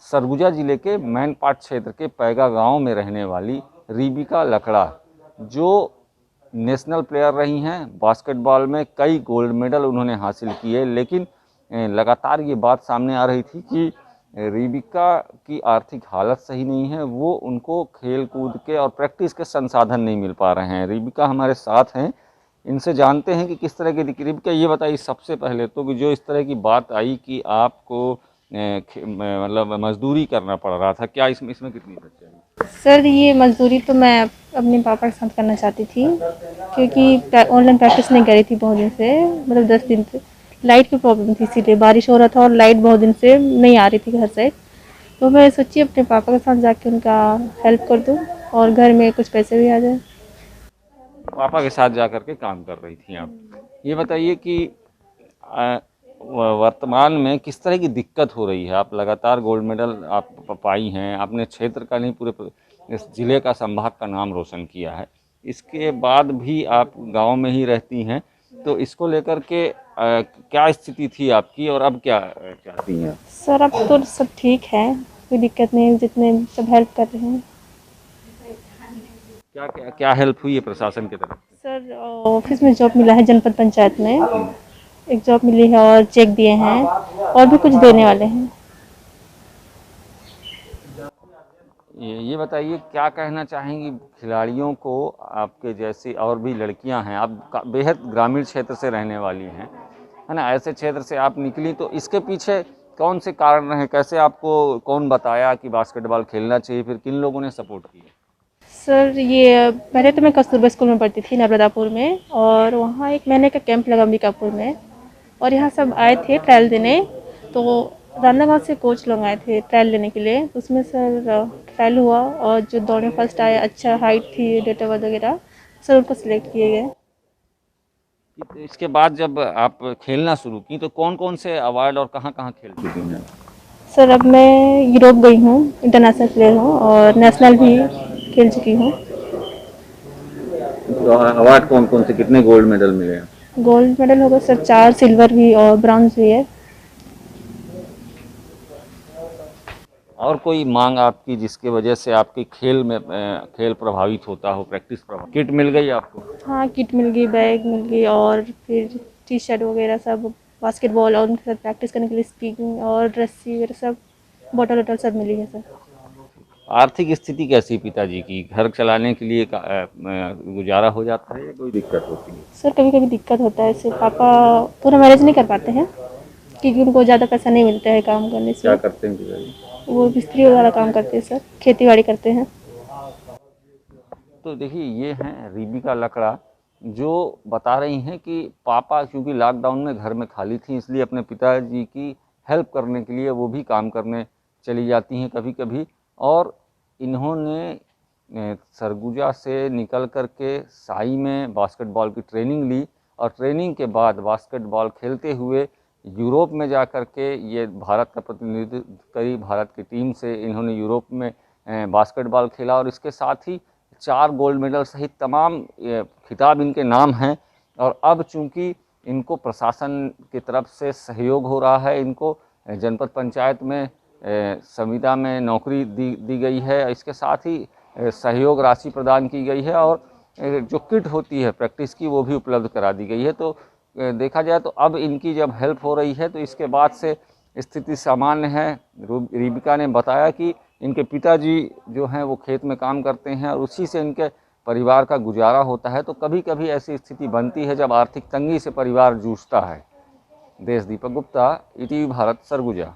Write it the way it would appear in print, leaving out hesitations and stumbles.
सरगुजा जिले के मैनपाट क्षेत्र के पैगा गांव में रहने वाली रिबिका लकड़ा, जो नेशनल प्लेयर रही हैं। बास्केटबॉल में कई गोल्ड मेडल उन्होंने हासिल किए, लेकिन लगातार ये बात सामने आ रही थी कि रिबिका की आर्थिक हालत सही नहीं है, वो उनको खेल कूद के और प्रैक्टिस के संसाधन नहीं मिल पा रहे हैं। रिबिका हमारे साथ हैं, इनसे जानते हैं कि किस तरह की दिक्कत। रिबिका, ये बताइए सबसे पहले तो कि जो इस तरह की बात आई कि आपको मतलब मजदूरी करना पड़ रहा था, क्या इसमें कितनी सच्चाई है? सर ये मजदूरी तो मैं अपने पापा के साथ करना चाहती थी, क्योंकि ऑनलाइन प्रैक्टिस नहीं करी थी बहुत दिन से, मतलब 10 दिन से। लाइट की प्रॉब्लम थी, इसीलिए बारिश हो रहा था और लाइट बहुत दिन से नहीं आ रही थी घर से। तो मैं सोची अपने पापा के साथ जाके उनका हेल्प कर दूँ और घर में कुछ पैसे भी आ जाए। पापा के साथ जा कर के काम कर रही थी आप। ये बताइए कि वर्तमान में किस तरह की दिक्कत हो रही है? आप लगातार गोल्ड मेडल आप पाई हैं, आपने क्षेत्र का नहीं पूरे इस जिले का, संभाग का नाम रोशन किया है। इसके बाद भी आप गांव में ही रहती हैं, तो इसको लेकर के क्या स्थिति थी आपकी और अब क्या चाहती हैं? सर अब तो सब ठीक है, कोई दिक्कत नहीं, जितने सब हेल्प कर रहे हैं। क्या क्या क्या हेल्प हुई है प्रशासन की तरफ से? सर ऑफिस में जॉब मिला है, जनपद पंचायत में एक जॉब मिली है और चेक दिए हैं और भी कुछ देने वाले हैं। ये बताइए, क्या कहना चाहेंगी खिलाड़ियों को? आपके जैसी और भी लड़कियां हैं, आप बेहद ग्रामीण क्षेत्र से रहने वाली हैं, है ना? ऐसे क्षेत्र से आप निकली, तो इसके पीछे कौन से कारण रहे? कैसे आपको कौन बताया कि बास्केटबॉल खेलना चाहिए? फिर किन लोगों ने सपोर्ट किया? सर ये पहले तो मैं कस्तूरबा स्कूल में पढ़ती थी नर्मदापुर में, और वहाँ 1 महीने का कैंप लगा अंबिकापुर में, और यहाँ सब आए थे ट्रायल देने। तो रानाघाट से कोच लोग आए थे ट्रायल लेने के लिए, उसमें सर ट्रायल हुआ और जो दौड़ में फर्स्ट आए, अच्छा हाइट थी, डेट ऑफ बर्थ वगैरह, सर उनको सिलेक्ट किए गए। इसके बाद जब आप खेलना शुरू की तो कौन कौन से अवार्ड और कहाँ कहाँ खेल चुकी हैं? सर अब मैं यूरोप गई हूँ, इंटरनेशनल प्लेयर हूँ और नेशनल भी खेल चुकी हूँ। तो अवार्ड कौन कौन से, कितने गोल्ड मेडल मिले हैं? गोल्ड मेडल होगा सर 4, सिल्वर भी और ब्रॉन्ज भी है। और कोई मांग आपकी जिसके वजह से आपकी खेल में खेल प्रभावित होता हो, प्रैक्टिस प्रभावित? किट मिल गई आपको? हाँ किट मिल गई, बैग मिल गई और फिर टी शर्ट वगैरह सब, बास्केटबॉल और उनके साथ प्रैक्टिस करने के लिए स्पीकिंग और रस्सी वगैरह सब, बॉटल वॉटल सब मिली है सर। आर्थिक स्थिति कैसी पिताजी की? घर चलाने के लिए गुजारा हो जाता है या कोई दिक्कत होती है? सर कभी कभी दिक्कत होता है, इससे पापा पूरा मैनेज नहीं कर पाते हैं, क्योंकि उनको ज़्यादा पैसा नहीं मिलता है काम करने क्या से। करते हैं पिताजी? वो मिस्त्री वगैरह काम करते हैं सर, खेती बाड़ी करते हैं। तो देखिए, ये हैं रिबिका लकड़ा, जो बता रही हैं कि पापा क्योंकि लॉकडाउन में घर में खाली थी, इसलिए अपने पिताजी की हेल्प करने के लिए वो भी काम करने चली जाती हैं कभी कभी। और इन्होंने सरगुजा से निकल कर के साई में बास्केटबॉल की ट्रेनिंग ली, और ट्रेनिंग के बाद बास्केटबॉल खेलते हुए यूरोप में जा कर के ये भारत का प्रतिनिधित्व करी। भारत की टीम से इन्होंने यूरोप में बास्केटबॉल खेला, और इसके साथ ही 4 गोल्ड मेडल सहित तमाम खिताब इनके नाम हैं। और अब चूंकि इनको प्रशासन की तरफ से सहयोग हो रहा है, इनको जनपद पंचायत में संविदा में नौकरी दी गई है, इसके साथ ही सहयोग राशि प्रदान की गई है, और जो किट होती है प्रैक्टिस की वो भी उपलब्ध करा दी गई है। तो देखा जाए तो अब इनकी जब हेल्प हो रही है तो इसके बाद से स्थिति सामान्य है। रिबिका ने बताया कि इनके पिताजी जो हैं वो खेत में काम करते हैं और उसी से इनके परिवार का गुजारा होता है। तो कभी कभी ऐसी स्थिति बनती है जब आर्थिक तंगी से परिवार जूझता है। देश दीपक गुप्ता, ईटीवी भारत, सरगुजा।